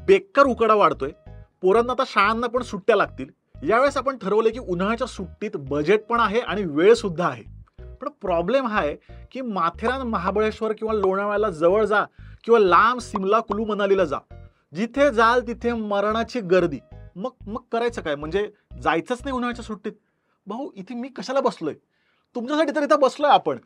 बेकार उकाडा वाढतोय. पोरांना आता शाळांना पण सुट्ट्या लागतील. यावेळेस आपण ठरवलं की उन्हाळ्याच्या सुट्टीत बजेट पण आहे आणि वेळ सुद्धा आहे. पण प्रॉब्लेम हा आहे की माथेरान, महाबळेश्वर किंवा लोणावळ्याला जवळ जा किंवा लांब सिमला, कुलू मनालीला जा. जिथे जाल तिथे मरणाची गर्दी. मग मग करायचं काय? म्हणजे जायचंच नाही उन्हाळ्याच्या सुट्टीत. भाऊ इथे मी कशाला बसलोय? तुमच्यासाठी तर इथं बसलोय आपण.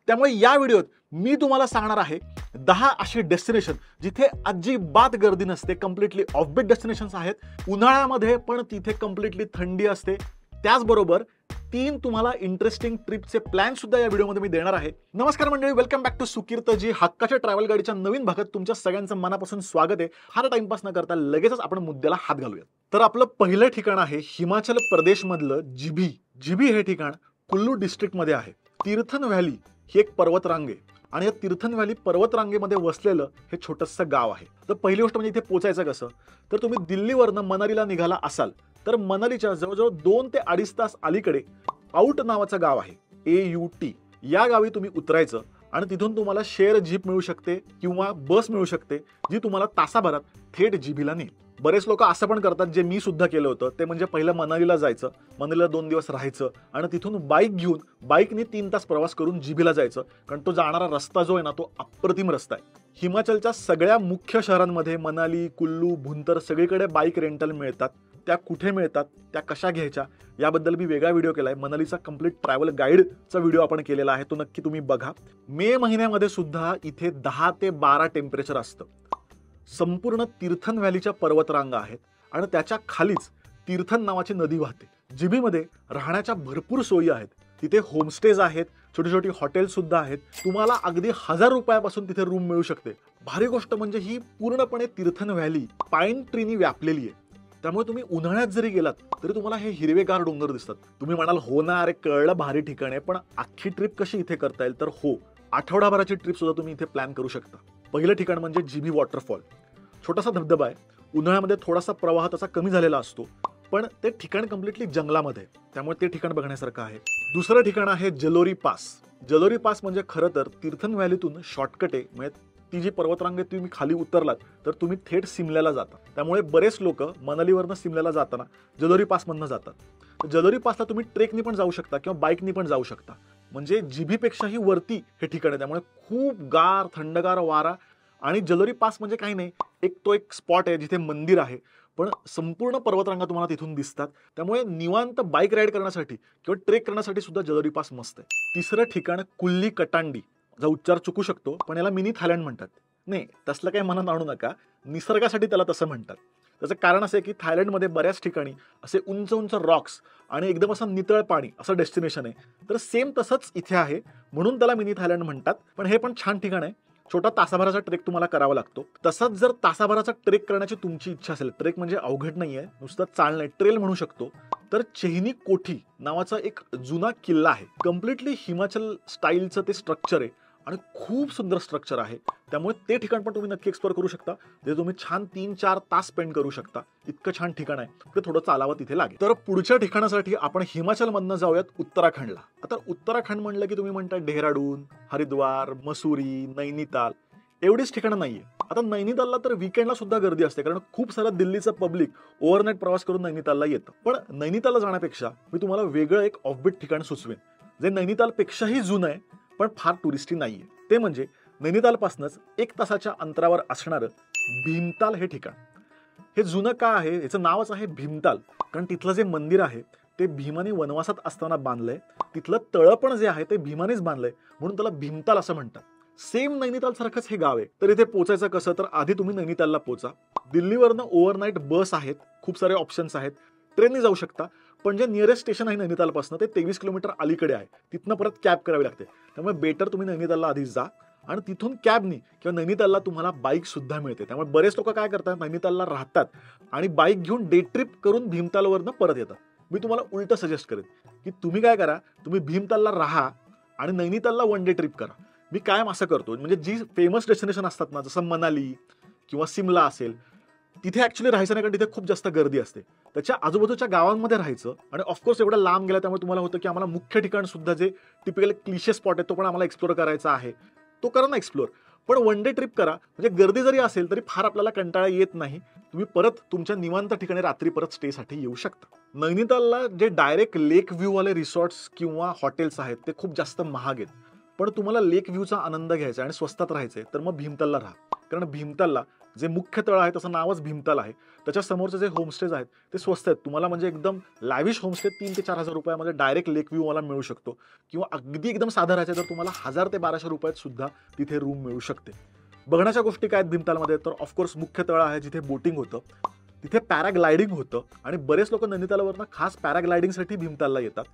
त्यामुळे या व्हिडिओत मी तुम्हाला सांगणार आहे 10 अशी डेस्टिनेशन जिथे अजिबात गर्दी नसते, कम्प्लिटली ऑफबीट डेस्टिनेशन्स आहेत. उन्हाळ्यामध्ये पण तिथे कम्प्लिटली थंडी असते. त्याचबरोबर 3 तुम्हाला इंटरेस्टिंग ट्रिपचे प्लॅन सुद्धा या व्हिडिओमध्ये मी देणार आहे. नमस्कार मंडळी, वेलकम बॅक टू सुकीर्तजी. हक्काच्या ट्रॅव्हल गाडीच्या नवीन भागात तुमच्या सगळ्यांचं मनापासून स्वागत आहे. फार टाइमपास न करता लगेचच आपण मुद्द्याला हात घालूया. तर आपलं पहिलं ठिकाण आहे हिमाचल प्रदेशमधलं जिभी. जिभी हे ठिकाण कुल्लू डिस्ट्रिक्टमध्ये आहे. तीर्थन व्हॅली ही एक पर्वतरांग आहे आणि या तीर्थन व्हॅली पर्वतरांगेमध्ये वसलेलं हे छोटंसं गाव आहे. तर पहिली गोष्ट म्हणजे इथे पोचायचं कसं? तर तुम्ही दिल्लीवरनं मनालीला निघाला असाल तर मनालीच्या जवळजवळ 2 ते 2.5 तास अलीकडे आऊट नावाचं गाव आहे, AUT. या गावी तुम्ही उतरायचं आणि तिथून तुम्हाला शेअर जीप मिळू शकते किंवा बस मिळू शकते जी तुम्हाला तासाभरात थेट जिभीला नेईल. बरेच लोक असं पण करतात, जे मी सुद्धा केलं होतं. ते म्हणजे पहिलं मनालीला जायचं, मनालीला 2 दिवस राहायचं आणि तिथून बाईक घेऊन बाईकने 3 तास प्रवास करून जिभीला जायचं. कारण तो जाणारा रस्ता जो आहे ना, तो अप्रतिम रस्ता आहे. हिमाचलच्या सगळ्या मुख्य शहरांमध्ये मनाली, कुल्लू, भुंतर सगळीकडे बाईक रेंटल मिळतात. त्या कुठे मिळतात, त्या कशा घ्यायच्या याबद्दल मी वेगळा व्हिडिओ केलाय. मनालीचा कम्प्लीट ट्रॅव्हल गाईडचा व्हिडिओ आपण केलेला आहे, तो नक्की तुम्ही बघा. मे महिन्यामध्ये सुद्धा इथे 10 ते 12 टेम्परेचर असतं. संपूर्ण तीर्थन व्हॅलीच्या पर्वतरांगा आहेत आणि त्याच्या खालीच तीर्थन नावाची नदी वाहते. जिभीमध्ये राहण्याच्या भरपूर सोयी आहेत. तिथे होमस्टेज आहेत, छोटी छोटी हॉटेल सुद्धा आहेत. तुम्हाला अगदी 1000 रुपयापासून तिथे रूम मिळू शकते. भारी गोष्ट म्हणजे ही पूर्णपणे तीर्थन व्हॅली पाईन ट्रीनी व्यापलेली आहे. त्यामुळे तुम्ही उन्हाळ्यात जरी गेलात तरी तुम्हाला हे हिरवेगार डोंगर दिसतात. तुम्ही म्हणाल हो ना, अरे कळलं, भारी ठिकाण आहे, पण अख्खी ट्रिप कशी इथे करता येईल? तर हो, आठवडाभराची ट्रिप सुद्धा तुम्ही इथे प्लॅन करू शकता. पहिलं ठिकाण म्हणजे जिभी वॉटरफॉल. छोटासा धबधबा आहे. उन्हाळ्यामध्ये थोडासा प्रवाह त्याचा कमी झालेला असतो, पण ते ठिकाण कम्प्लिटली जंगलामध्ये, त्यामुळे ते ठिकाण बघण्यासारखं आहे. दुसरं ठिकाण आहे जलोरी पास. जलोरी पास म्हणजे खरं तर तीर्थन व्हॅलीतून शॉर्टकट आहे. म्हणजे ती जी पर्वतरांग आहे तुम्ही खाली उतरलात तर तुम्ही थेट सिमल्याला जाता. त्यामुळे बरेच लोक मनालीवरनं सिमल्याला जाताना जलोरी पासमधनं जातात. जलोरी पासला तुम्ही ट्रेकनी पण जाऊ शकता किंवा बाईकनी पण जाऊ शकता. म्हणजे जिभीपेक्षाही वरती हे ठिकाण आहे. त्यामुळे खूप गार, थंडगार वारा. आणि जलोरी पास म्हणजे काही नाही, एक स्पॉट आहे जिथे मंदिर आहे, पण संपूर्ण पर्वतरांगा तुम्हाला तिथून दिसतात. त्यामुळे निवांत बाईक राईड करण्यासाठी किंवा ट्रेक करण्यासाठी सुद्धा जलोरी पास मस्त आहे. तिसरं ठिकाण कुल्ली कटांडी. जा उच्चार चुकू शकतो, पण याला मिनी थायलंड म्हणतात. नाही, तसलं काही मनात आणू नका, निसर्गासाठी त्याला तसं म्हणतात. त्याचं कारण असं आहे की थायलंडमध्ये बऱ्याच ठिकाणी असे उंच उंच रॉक्स आणि एकदम असं नितळ पाणी असं डेस्टिनेशन आहे. तर सेम तसंच इथे आहे, म्हणून त्याला मिनी थायलंड म्हणतात. पण हे पण छान ठिकाण आहे. छोटा तासाभराचा ट्रेक तुम्हाला करावा लागतो. तसाच जर तासाभराचा ट्रेक करण्याची तुमची इच्छा असेल, ट्रेक म्हणजे अवघड नाहीये, नुसतं चालणं, ट्रेल म्हणू शकतो, तर चेहनी कोठी नावाचा एक जुना किल्ला आहे. कम्प्लिटली हिमाचल स्टाईलचं ते स्ट्रक्चर आहे आणि खूप सुंदर स्ट्रक्चर आहे. त्यामुळे ते ठिकाण पण तुम्ही नक्की एक्सप्लोर करू शकता. तिथे तुम्ही छान 3-4 तास स्पेंड करू शकता. इतकं छान ठिकाण आहे. ते थोडं चालावं तिथे लागेल. तर पुढच्या ठिकाणासाठी आपण हिमाचलमधनं जाऊयात उत्तराखंडला. आता उत्तराखंड म्हणलं की तुम्ही म्हणता डेहराडून, हरिद्वार, मसुरी, नैनिताल एवढीच ठिकाणं नाहीये. आता नैनितालला तर वीकेंडला सुद्धा गर्दी असते, कारण खूप सारं दिल्लीचं पब्लिक ओव्हरनाईट प्रवास करून नैनितालला येतं. पण नैनितालला जाण्यापेक्षा मी तुम्हाला वेगळं एक ऑफबीट ठिकाण सुचवेन, जे नैनितालपेक्षाही जुनं आहे पण फार टुरिस्टी नाहीये. ते म्हणजे नैनितालपासूनच 1 तासाच्या अंतरावर असणारं भीमताल हे ठिकाण. हे जुनं का आहे? याचं नावच आहे भीमताल, कारण तिथलं जे मंदिर आहे ते भीमाने वनवासात असताना बांधलंय. तिथलं तळं पण जे आहे ते भीमानेच बांधलंय, म्हणून त्याला भीमताल असं म्हणतात. सेम नैनिताल सारखंच हे गाव आहे. तर इथे पोचायचं कसं? तर आधी तुम्ही नैनितालला पोचा. दिल्लीवरनं ओव्हरनाईट बस आहेत, खूप सारे ऑप्शन्स आहेत. ट्रेनने जाऊ शकता, पण जे नियरेस्ट स्टेशन आहे नैनितालपासून ते 23 किलोमीटर अलीकडे आहे. तिथनं परत कॅब करावी लागते. त्यामुळे बेटर तुम्ही नैनितालला आधी जा आणि तिथून कॅबनी किंवा नैनितालला तुम्हाला बाईक सुद्धा मिळते. त्यामुळे बरेच लोक काय करतात, नैनितालला राहतात आणि बाईक घेऊन डे ट्रिप करून भीमतालवरनं परत येतात. मी तुम्हाला उलट सजेस्ट करेन की तुम्ही काय करा, तुम्ही भीमतालला राहा आणि नैनितालला 1 डे ट्रिप करा. मी कायम असं करतो. म्हणजे जी फेमस डेस्टिनेशन असतात ना, जसं मनाली किंवा सिमला असेल, तिथे ऍक्च्युली राहायचं नाही, कारण तिथे खूप जास्त गर्दी असते. त्याच्या आजूबाजूच्या गावांमध्ये राहायचं आणि ऑफकोर्स एवढं लांब गेला त्यामुळे तुम्हाला होतं की आम्हाला मुख्य ठिकाण सुद्धा जे टिपिकल क्लिशे स्पॉट आहे तो पण आम्हाला एक्सप्लोर करायचा आहे, तो करा ना एक्सप्लोर. पण वन डे ट्रिप करा, म्हणजे गर्दी जरी असेल तरी फार आपल्याला कंटाळा येत नाही. तुम्ही परत तुमच्या निवांत ठिकाणी रात्री परत स्टेसाठी येऊ शकता. नैनितालला जे डायरेक्ट लेक व्ह्यू वाले रिसॉर्ट्स किंवा हॉटेल्स आहेत ते खूप जास्त महाग आहेत. पण तुम्हाला लेक व्ह्यूचा आनंद घ्यायचा आणि स्वस्तात राहायचंय तर मग भीमतालला राहा. कारण भीमतालला जे मुख्य तळ आहे त्याचं नावच भीमताल आहे. त्याच्या समोरचे जे होमस्टेज आहेत ते स्वस्त आहेत. तुम्हाला म्हणजे एकदम लॅविश होमस्टे 3,000 ते 4,000 रुपयामध्ये डायरेक्ट लेक व्ह्यू मला मिळू शकतो. किंवा अगदी एकदम साधं राहायचं तर तुम्हाला 1,000 ते 1,200 रुपयात सुद्धा तिथे रूम मिळू शकते. बघण्याच्या गोष्टी काय आहेत भीमतालमध्ये, तर ऑफकोर्स मुख्य तळ आहे जिथे बोटिंग होतं, तिथे पॅराग्लायडिंग होतं आणि बरेच लोक नैनितालवरनं खास पॅराग्लायडिंगसाठी भीमतालला येतात.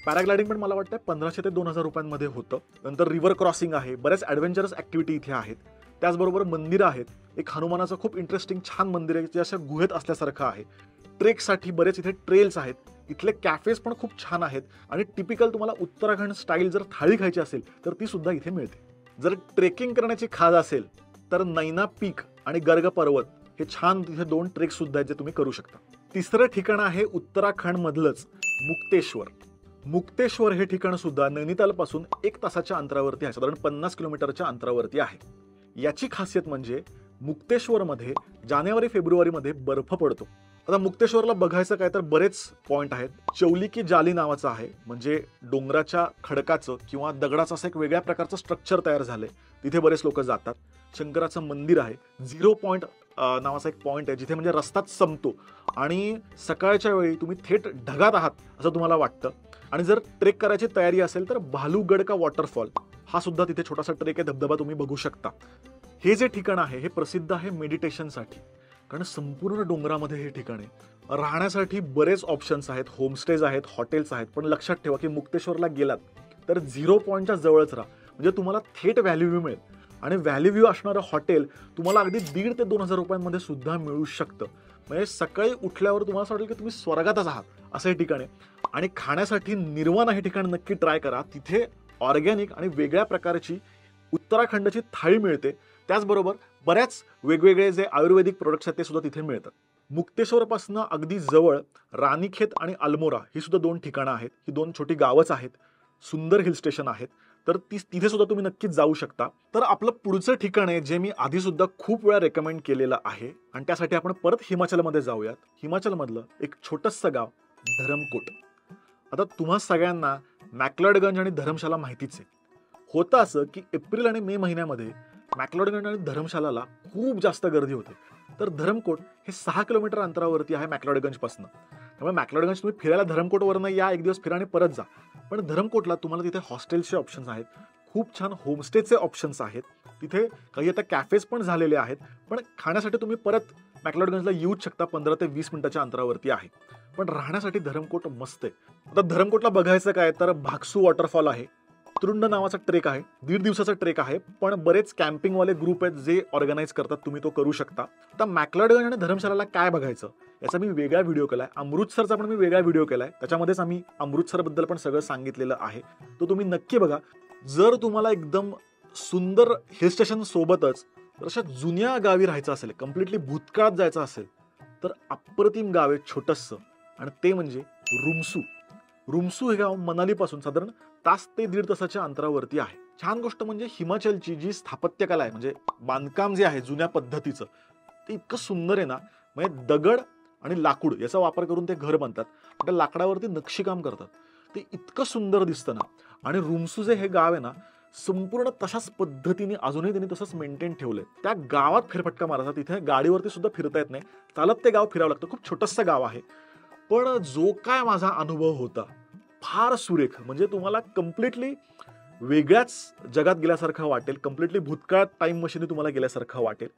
पॅराग्लायडिंग पण मला वाटतं 1,500 ते 2,000 रुपयांमध्ये होतं. नंतर रिव्हर क्रॉसिंग आहे, बऱ्याच ॲडव्हेंचरस ॲक्टिव्हिटी इथे आहेत. त्याचबरोबर मंदिरं आहेत. एक हनुमानाचं खूप इंटरेस्टिंग छान मंदिर आहे जे असं गुहेत असल्यासारखं आहे. ट्रेकसाठी बरेच इथे ट्रेल्स आहेत. इथले कॅफेज पण खूप छान आहेत आणि टिपिकल तुम्हाला उत्तराखंड स्टाईल जर थाळी खायची असेल तर ती सुद्धा इथे मिळते. जर ट्रेकिंग करण्याची खाज असेल तर नैना पीक आणि गर्ग पर्वत हे छान तिथे 2 ट्रेक सुद्धा आहेत जे तुम्ही करू शकता. तिसरं ठिकाण आहे उत्तराखंड मधलंच मुक्तेश्वर. मुक्तेश्वर हे ठिकाण सुद्धा नैनितालपासून 1 तासाच्या अंतरावरती आहे, साधारण 50 किलोमीटरच्या अंतरावरती आहे. याची खासियत म्हणजे मुक्तेश्वरमध्ये जानेवारी-फेब्रुवारीमध्ये बर्फ पडतो. आता मुक्तेश्वरला बघायचं काय तर बरेच पॉइंट आहेत. चौली की जाली नावाचं आहे, म्हणजे डोंगराच्या खडकाचं किंवा दगडाचं असं एक वेगळ्या प्रकारचं स्ट्रक्चर तयार झालंय. तिथे बरेच लोक जातात. शंकराचं मंदिर आहे. 0 पॉइंट नावाचा एक पॉइंट आहे जिथे म्हणजे रस्ताच संपतो आणि सकाळच्या वेळी तुम्ही थेट ढगात आहात असं तुम्हाला वाटतं. आणि जर ट्रेक करायची तयारी असेल तर भालूगड का वॉटरफॉल हा सुद्धा तिथे छोटासा ट्रेक आहे, धबधबा तुम्ही बघू शकता. हे जे ठिकाण आहे हे प्रसिद्ध आहे मेडिटेशनसाठी, कारण संपूर्ण डोंगरामध्ये हे ठिकाण आहे. राहण्यासाठी बरेच ऑप्शन्स आहेत, होमस्टेज आहेत, हॉटेल्स आहेत. पण लक्षात ठेवा की मुक्तेश्वरला गेलात तर 0 पॉईंटच्या जवळच राहा, म्हणजे तुम्हाला थेट व्हॅली व्ह्यू मिळेल. आणि व्हॅली व्ह्यू असणारं हॉटेल तुम्हाला अगदी 1,500 ते 2,000 रुपयांमध्ये सुद्धा मिळू शकतं. म्हणजे सकाळी उठल्यावर तुम्हाला असं वाटेल की तुम्ही स्वर्गातच आहात असं हे ठिकाण आहे. आणि खाण्यासाठी निर्वाणा हे ठिकाण नक्की ट्राय करा. तिथे ऑर्गॅनिक आणि वेगळ्या प्रकारची उत्तराखंडची थाळी मिळते. त्याचबरोबर बऱ्याच वेगवेगळे जे आयुर्वेदिक प्रोडक्ट्स आहेत ते सुद्धा तिथे मिळतात. मुक्तेश्वरपासून अगदी जवळ रानीखेत आणि अल्मोरा ही सुद्धा 2 ठिकाणं आहेत. ही 2 छोटी गावच आहेत. सुंदर हिल स्टेशन आहेत. तर तिथे सुद्धा तुम्ही नक्कीच जाऊ शकता. तर आपलं पुढचं ठिकाण आहे जे मी आधी सुद्धा खूप वेळा रेकमेंड केलेलं आहे आणि त्यासाठी आपण परत हिमाचलमध्ये जाऊयात. हिमाचलमधलं एक छोटंसं गाव धरमकोट. आता तुम्हा सगळ्यांना मॅक्लॉडगंज आणि धर्मशाला माहितीच आहे. होतं असं की एप्रिल आणि मे महिन्यामध्ये मॅक्लॉडगंज आणि धर्मशालाला खूप जास्त गर्दी होते. तर धरमकोट हे 6 किलोमीटर अंतरावरती आहे मॅक्लॉडगंजपासून. त्यामुळे मॅक्लॉडगंज तुम्ही फिरायला धरमकोटवरनं या, एक दिवस फिरा आणि परत जा. पण धरमकोटला तुम्हाला तिथे हॉस्टेल्सचे ऑप्शन्स आहेत, खूप छान होमस्टेचे ऑप्शन्स आहेत. तिथे काही आता कॅफेज पण झालेले आहेत. पण खाण्यासाठी तुम्ही परत मॅक्लॉडगंजला येऊच शकता, 15 ते 20 मिनिटाच्या अंतरावरती आहे. पण राहण्यासाठी धरमकोट मस्त आहे. आता धरमकोटला बघायचं काय तर भागसू वॉटरफॉल आहे, तुरुंड नावाचा ट्रेक आहे, 1.5 दिवसाचा ट्रेक आहे. पण बरेच कॅम्पिंगवाले ग्रुप आहेत जे ऑर्गनाईज करतात, तुम्ही तो करू शकता. आता मॅक्लॉडगंज आणि धर्मशालाला काय बघायचं याचा मी वेगळा व्हिडिओ केलाय. अमृतसरचा पण मी वेगळा व्हिडिओ केलाय, त्याच्यामध्येच आम्ही अमृतसरबद्दल पण सगळं सांगितलेलं आहे. तो तुम्ही नक्की बघा. जर तुम्हाला एकदम सुंदर हिल स्टेशन सोबतच तर अशा जुन्या गावी राहायचं असेल, कम्प्लिटली भूतकाळात जायचं असेल तर अप्रतिम गाव आहे छोटंसं, आणि ते म्हणजे रुमसू. रुमसू हे गाव मनालीपासून साधारण तास ते 1.5 तासाच्या अंतरावरती आहे. छान गोष्ट म्हणजे हिमाचलची जी स्थापत्यकला आहे, म्हणजे बांधकाम जे आहे जुन्या पद्धतीचं, ते इतकं सुंदर आहे ना. म्हणजे दगड आणि लाकूड याचा वापर करून ते घर बांधतात. त्या लाकडावरती नक्षीकाम करतात. ते इतकं सुंदर दिसतं ना. आणि रुमसू जे हे गाव आहे ना, संपूर्ण तशाच पद्धतीने अजूनही त्यांनी तसंच मेंटेन ठेवलंय. त्या गावात फेरफटका मारायचा, तिथे गाडीवरती सुद्धा फिरता येत नाही, चालत ते गाव फिरावं लागतं. खूप छोटंसं गाव आहे. पण जो काय माझा अनुभव होता फार सुरेख. म्हणजे तुम्हाला कम्प्लिटली वेगळ्याच जगात गेल्यासारखं वाटेल, कम्प्लिटली भूतकाळात टाइम मशीन तुम्हाला गेल्यासारखं वाटेल.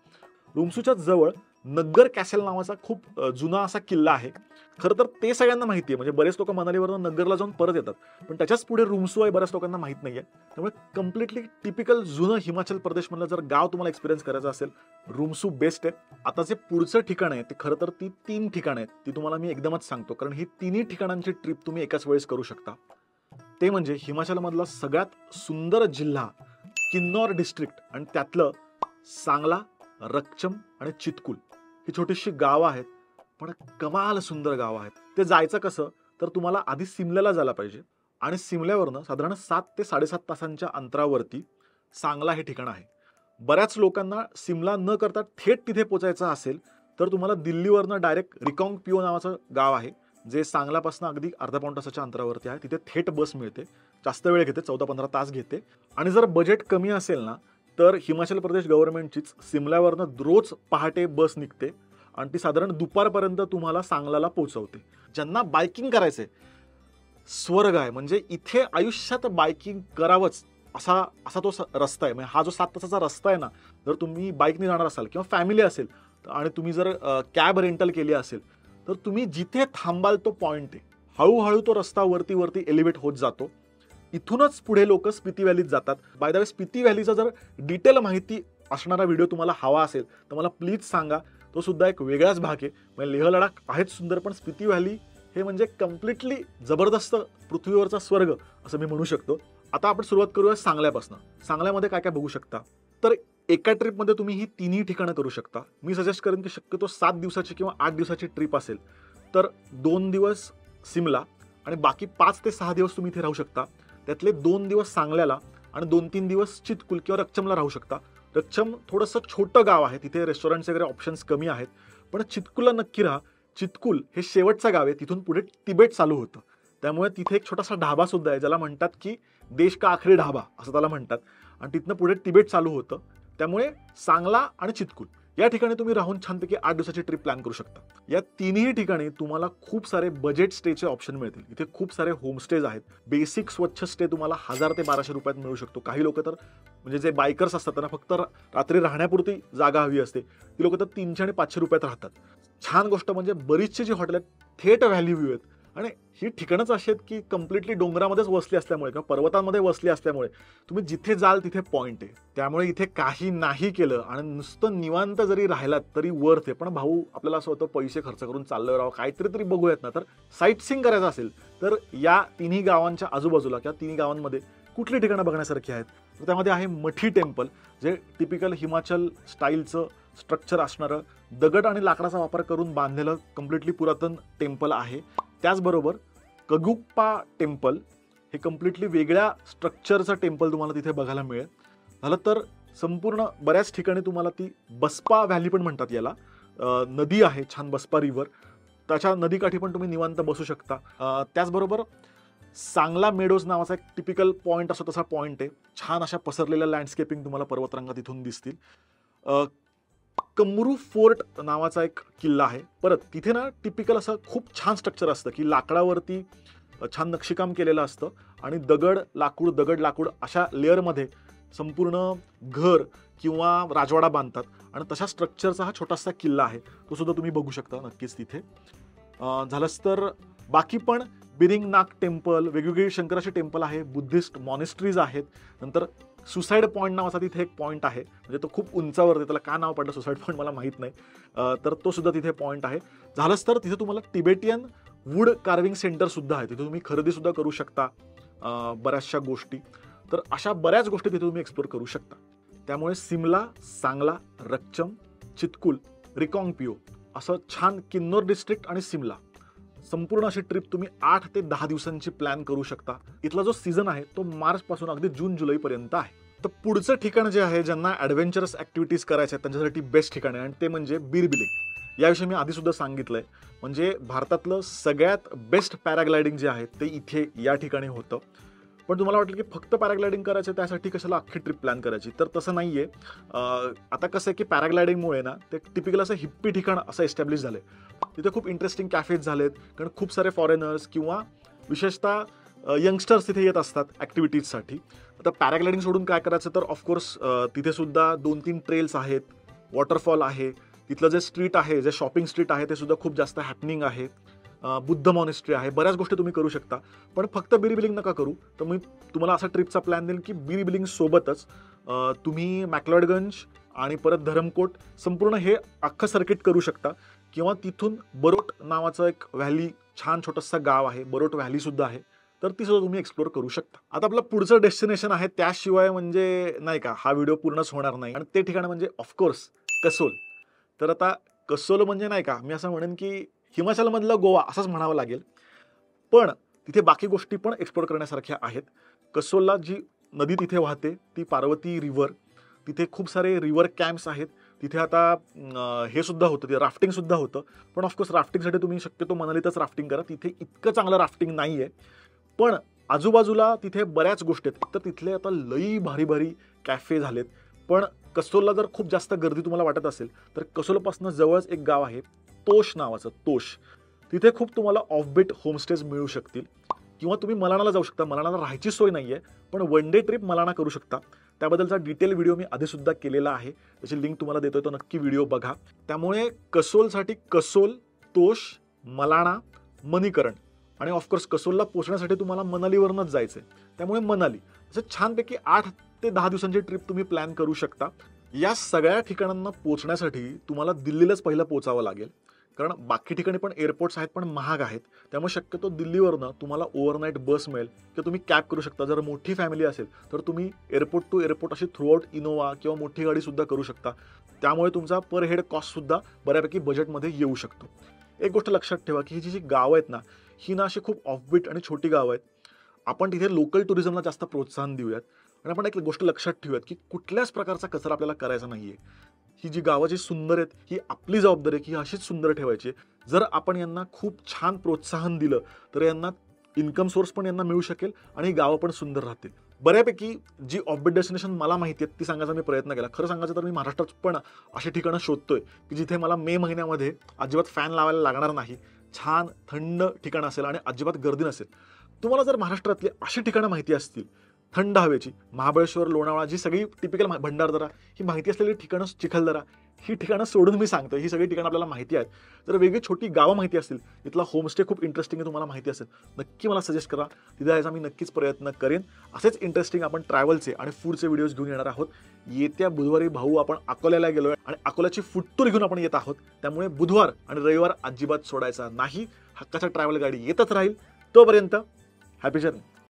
रुमसूच्या जवळ नग्गर कॅसल नावाचा खूप जुना असा किल्ला आहे. खरं तर ते सगळ्यांना माहिती आहे, म्हणजे बरेच लोक मनालीवरून नग्गरला जाऊन परत येतात. पण त्याच्याच पुढे रुमसू आहे, बऱ्याच लोकांना माहित नाहीये. त्यामुळे कम्प्लिटली टिपिकल जुनं हिमाचल प्रदेशमधलं जर गाव तुम्हाला एक्सपिरियन्स करायचं असेल, रुमसू बेस्ट आहे. आता जे पुढचं ठिकाण आहे ते खरं तर ती 3 ठिकाणं आहेत, ती तुम्हाला मी एकदमच सांगतो, कारण ही 3ही ठिकाणांची ट्रिप तुम्ही एकाच वेळेस करू शकता. ते म्हणजे हिमाचलमधला सगळ्यात सुंदर जिल्हा किन्नौर डिस्ट्रिक्ट आणि त्यातलं सांगला, रक्चम आणि चितकुल ही छोटीशी गावं आहेत, पण कमाल सुंदर गावं आहेत. ते जायचं कसं तर तुम्हाला आधी सिमल्याला जायला पाहिजे आणि सिमल्यावरनं साधारण 7 ते 7.5 तासांच्या अंतरावरती सांगला हे ठिकाण आहे. बऱ्याच लोकांना सिमला न करता थेट तिथे पोचायचं असेल तर तुम्हाला दिल्लीवरनं डायरेक्ट रिकांगपिओ नावाचं गाव आहे, जे सांगलापासून अगदी अर्धा पाऊण तासाच्या अंतरावरती आहे. तिथे थेट बस मिळते. जास्त वेळ घेते, 14-15 तास घेते. आणि जर बजेट कमी असेल ना, तर हिमाचल प्रदेश गव्हर्नमेंटचीच सिमल्यावरनं रोज पहाटे बस निघते आणि ती साधारण दुपारपर्यंत तुम्हाला सांगलाला पोहोचवते. ज्यांना बायकिंग करायचंय, स्वर्ग आहे. म्हणजे इथे आयुष्यात बायकिंग करावंच असा तो रस्ता आहे. म्हणजे हा जो 7 तासाचा रस्ता आहे ना, जर तुम्ही बाईकने जाणार असाल किंवा फॅमिली असेल आणि तुम्ही जर कॅब रेंटल केली असेल, तर तुम्ही जिथे थांबाल तो पॉइंट आहे. हळूहळू तो रस्ता वरती वरती एलिव्हेट होत जातो. इथूनच पुढे लोक स्पिती व्हॅलीत जातात. बाय द वे, स्पिती व्हॅलीचा जर डिटेल माहिती असणारा व्हिडिओ तुम्हाला हवा असेल तर मला प्लीज सांगा. तो सुद्धा एक वेगळाच भाग आहे. म्हणजे लेह लडाख आहेच सुंदर, पण स्पिती व्हॅली हे म्हणजे कम्प्लिटली जबरदस्त पृथ्वीवरचा स्वर्ग असं मी म्हणू शकतो. आता आपण सुरुवात करूया सांगल्यापासून. सांगल्यामध्ये काय काय बघू शकता, तर एका ट्रिपमध्ये तुम्ही ही तिन्ही ठिकाणं करू शकता. मी सजेस्ट करेन की शक्यतो 7 दिवसाची किंवा 8 दिवसाची ट्रिप असेल तर 2 दिवस सिमला आणि बाकी 5 ते 6 दिवस तुम्ही इथे राहू शकता. त्यातले 2 दिवस सांगल्याला आणि 2-3 दिवस चितकुल किंवा रक्चमला राहू शकता. रक्चम थोडंसं छोटं गाव आहे, तिथे रेस्टॉरंट्स वगैरे ऑप्शन्स कमी आहेत, पण चितकुलला नक्की राहा. चितकुल हे शेवटचं गाव आहे, तिथून पुढे तिबेट चालू होतं. त्यामुळे तिथे एक छोटासा ढाबा सुद्धा आहे, ज्याला म्हणतात की देश का आखरी ढाबा असं त्याला म्हणतात. आणि तिथनं पुढे तिबेट चालू होतं. त्यामुळे सांगला आणि चितकुल या ठिकाणी तुम्ही राहून छानपैकी 8 दिवसाची ट्रिप प्लॅन करू शकता. या तिन्ही ठिकाणी तुम्हाला खूप सारे बजेट स्टेचे ऑप्शन मिळतील. इथे खूप सारे होमस्टेज आहेत. बेसिक स्वच्छ स्टे तुम्हाला 1000 ते 1200 रुपयात मिळू शकतो. काही लोक तर म्हणजे जे बायकर्स असतात त्यांना फक्त रात्री राहण्यापुरती जागा हवी असते, ती लोक तर 300 आणि 500 रुपयात राहतात. छान गोष्ट म्हणजे बरीचशी जी हॉटेल आहेत थेट व्हॅली व्ह्यू आहेत. आणि ही ठिकाणच अशी आहेत की कम्प्लिटली डोंगरामध्येच वसली असल्यामुळे किंवा पर्वतांमध्ये वसली असल्यामुळे तुम्ही जिथे जाल तिथे पॉईंट आहे. त्यामुळे इथे काही नाही केलं आणि नुसतं निवांत जरी राहिलात तरी वर्थ आहे. पण भाऊ, आपल्याला असं होतं पैसे खर्च करून चाललं राहावं, काहीतरी तरी बघूयात ना. तर साईट सीइंग करायचं असेल तर या तिन्ही गावांच्या आजूबाजूला किंवा तिन्ही गावांमध्ये कुठली ठिकाणं बघण्यासारखी आहेत, तर त्यामध्ये आहे मठी टेम्पल, जे टिपिकल हिमाचल स्टाईलचं स्ट्रक्चर असणारं दगड आणि लाकडाचा वापर करून बांधलेलं कम्प्लिटली पुरातन टेम्पल आहे. त्याचबरोबर कगुप्पा टेम्पल हे कम्प्लिटली वेगळ्या स्ट्रक्चरचं टेम्पल तुम्हाला तिथे बघायला मिळेल. झालं तर संपूर्ण बऱ्याच ठिकाणी तुम्हाला ती बस्पा व्हॅली पण म्हणतात याला. नदी आहे छान, बस्पा रिव्हर, त्याच्या नदीकाठी पण तुम्ही निवांत बसू शकता. त्याचबरोबर सांगला मेडोज नावाचा एक टिपिकल पॉईंट असतो, तसा पॉईंट आहे. छान अशा पसरलेल्या लँडस्केपिंग तुम्हाला पर्वतरांगा तिथून दिसतील. कमरू फोर्ट नावाचा एक किल्ला आहे. परत तिथे ना टिपिकल असं खूप छान स्ट्रक्चर असतं की लाकडावरती छान नक्षीकाम केलेलं असतं आणि दगड लाकूड अशा लेअरमध्ये संपूर्ण घर किंवा राजवाडा बांधतात आणि तशा स्ट्रक्चरचा हा छोटासा किल्ला आहे. तो सुद्धा तुम्ही बघू शकता नक्कीच तिथे. झालंच तर बाकी पण बिरिंगनाक टेम्पल, वेगवेगळी शंकराची टेम्पल आहे, बुद्धिस्ट मॉनेस्ट्रीज आहेत. नंतर सुसाईड पॉईंट नावाचा तिथे एक पॉईंट आहे, म्हणजे तो खूप उंचावरती, त्याला का नाव पडलं सुसाईड पॉईंट मला माहीत नाही. तर तो सुद्धा तिथे पॉईंट आहे. झालंच तर तिथे तुम्हाला टिबेटियन वूड कार्विंग सेंटर सुद्धा आहे, तिथे तुम्ही खरेदी सुद्धा करू शकता बऱ्याचशा गोष्टी. तर अशा बऱ्याच गोष्टी तिथे तुम्ही एक्सप्लोर करू शकता. त्यामुळे सिमला, सांगला, रक्चम, चितकुल, रिकांगपिओ असं छान किन्नौर डिस्ट्रिक्ट आणि सिमला संपूर्ण अशी ट्रिप तुम्ही 8 ते 10 दिवसांची प्लॅन करू शकता. इथला जो सीझन आहे तो मार्च पासून अगदी जून जुलैपर्यंत आहे. तर पुढचं ठिकाण जे आहे, ज्यांना ॲडव्हेंचरस ॲक्टिव्हिटीज करायच्या आहेत त्यांच्यासाठी बेस्ट ठिकाण आहे आणि ते म्हणजे बीरबिलिंग. याविषयी मी आधी सुद्धा सांगितलंय. म्हणजे भारतातलं सगळ्यात बेस्ट पॅराग्लायडिंग जे आहे ते इथे या ठिकाणी होतं. पण तुम्हाला वाटलं की फक्त पॅराग्लायडिंग करायचं, त्यासाठी कशाला अख्खी ट्रिप प्लॅन करायची, तर तसं नाहीये. आता कसं आहे की पॅराग्लायडिंगमुळे ना ते टिपिकल असं हिप्पी ठिकाण असं एस्टॅब्लिश झालंय. तिथे खूप इंटरेस्टिंग कॅफेज झालेत, कारण खूप सारे फॉरेनर्स किंवा विशेषतः यंगस्टर्स तिथे येत असतात ॲक्टिव्हिटीजसाठी. आता पॅराग्लायडिंग सोडून काय करायचं, तर ऑफकोर्स तिथे सुद्धा 2-3 ट्रेल्स आहेत, वॉटरफॉल आहे, तिथलं जे स्ट्रीट आहे, जे शॉपिंग स्ट्रीट आहे ते सुद्धा खूप जास्त हॅपनिंग आहे, बुद्ध मॉनेस्ट्री आहे, बऱ्याच गोष्टी तुम्ही करू शकता. पण फक्त बीरबिलिंग नका करू. तर मी तुम्हाला असा ट्रिपचा प्लॅन देईन की बीरबिलिंग सोबतच तुम्ही मॅक्लॉडगंज आणि परत धरमकोट संपूर्ण हे अख्खं सर्किट करू शकता. किंवा तिथून बरोट नावाचं एक व्हॅली, छान छोटंसं गाव आहे, बरोट व्हॅली सुद्धा आहे, तर ती सुद्धा तुम्ही एक्सप्लोर करू शकता. आता आपलं पुढचं डेस्टिनेशन आहे, त्याशिवाय म्हणजे नाही का हा व्हिडिओ पूर्णच होणार नाही. आणि ते ठिकाण म्हणजे ऑफकोर्स कसोल. तर आता कसोल म्हणजे नाही का, मी असं म्हणेन की हिमाचलमधलं गोवा असंच म्हणावं लागेल. पण तिथे बाकी गोष्टी पण एक्सप्लोर करण्यासारख्या आहेत. कसोलला जी नदी तिथे वाहते ती पार्वती रिव्हर, तिथे खूप सारे रिव्हर कॅम्प्स आहेत. तिथे आता हे सुद्धा होतं, ते राफ्टिंग सुद्धा होतं. पण ऑफकोर्स राफ्टिंगसाठी तुम्ही शक्यतो मनालीतच राफ्टिंग करा. तिथे इतकं चांगलं राफ्टिंग नाही आहे. पण आजूबाजूला तिथे बऱ्याच गोष्टी आहेत. तर तिथले आता लई भारी भारी कॅफे झालेत. पण कसोलला जर खूप जास्त गर्दी तुम्हाला वाटत असेल तर कसोलपासून जवळच एक गाव आहे तोश नावाचं, तोश. तिथे खूप तुम्हाला ऑफबीट होमस्टेज मिळू शकतील. किंवा तुम्ही मलाणाला जाऊ शकता. मलाणाला राहायची सोय नाही आहे, पण वन डे ट्रिप मलाणा करू शकता. त्याबद्दलचा डिटेल व्हिडिओ मी आधीसुद्धा केलेला आहे. त्याची लिंक तुम्हाला देतोय, तो नक्की व्हिडिओ बघा. त्यामुळे कसोलसाठी कसोल, तोश, मलाणा, मणीकरण आणि ऑफकोर्स कसोलला पोहोचण्यासाठी तुम्हाला मनालीवरूनच जायचं आहे. त्यामुळे मनाली असं छानपैकी 8 ते 10 दिवसांची ट्रिप तुम्ही प्लॅन करू शकता. या सगळ्या ठिकाणांना पोहोचण्यासाठी तुम्हाला दिल्लीलाच पहिलं पोहोचावं लागेल. कारण बाकी ठिकाणी पण एअरपोर्ट्स आहेत, पण महाग आहेत. त्यामुळे शक्यतो दिल्लीवरनं तुम्हाला ओव्हरनाईट बस मिळेल किंवा तुम्ही कॅब करू शकता. जर मोठी फॅमिली असेल तर तुम्ही एअरपोर्ट टू एअरपोर्ट अशी थ्रूआउट इनोवा किंवा मोठी गाडीसुद्धा करू शकता. त्यामुळे तुमचा पर हेड कॉस्टसुद्धा बऱ्यापैकी बजेटमध्ये येऊ शकतो. एक गोष्ट लक्षात ठेवा की ही जी गावं आहेत ना, ही ना अशी खूप ऑफबीट आणि छोटी गावं आहेत. आपण तिथे लोकल टुरिझमला जास्त प्रोत्साहन देऊयात आणि आपण एक गोष्ट लक्षात ठेवूयात की कुठल्याच प्रकारचा कचरा आपल्याला करायचा नाहीये. ही जी गावं जी सुंदर आहेत ही आपली जबाबदारी आहे की अशीच सुंदर ठेवायची. जर आपण यांना खूप छान प्रोत्साहन दिलं तर यांना इन्कम सोर्स पण यांना मिळू शकेल आणि ही गावं पण सुंदर राहतील. बऱ्यापैकी जी ऑफबीट डेस्टिनेशन मला माहिती आहेत ती सांगायचा मी प्रयत्न केला. खरं सांगायचं तर मी महाराष्ट्रात पण अशी ठिकाणं शोधतोय की जिथे मला मे महिन्यामध्ये अजिबात फॅन लावायला लागणार नाही, छान थंड ठिकाण असेल आणि अजिबात गर्दी नसेल. तुम्हाला जर महाराष्ट्रातली अशी ठिकाणं माहिती असतील थंड हवेची, महाबळेश्वर, लोणावळा, जी सगळी टिपिकल भंडारदरा ही माहिती असलेली ठिकाणं, चिखलदरा ही ठिकाणं सोडून मी सांगतो, ही सगळी ठिकाणं आपल्याला माहिती आहेत. जर वेगळी छोटी गावं माहिती असतील, इथला होमस्टे खूप इंटरेस्टिंग आहे तुम्हाला माहिती असेल, नक्की मला सजेस्ट करा. तिथे जायचा मी नक्कीच प्रयत्न करेन. असेच इंटरेस्टिंग आपण ट्रॅव्हलचे आणि फूडचे व्हिडिओज घेऊन येणार आहोत. येत्या बुधवारी भाऊ आपण अकोल्याला गेलोय आणि अकोल्याची फूड टूर घेऊन आपण येत आहोत. त्यामुळे बुधवार आणि रविवार अजिबात सोडायचा नाही. हक्काचा ट्रॅव्हल गाडी येतच राहील. तोपर्यंत हॅपी जर्नी.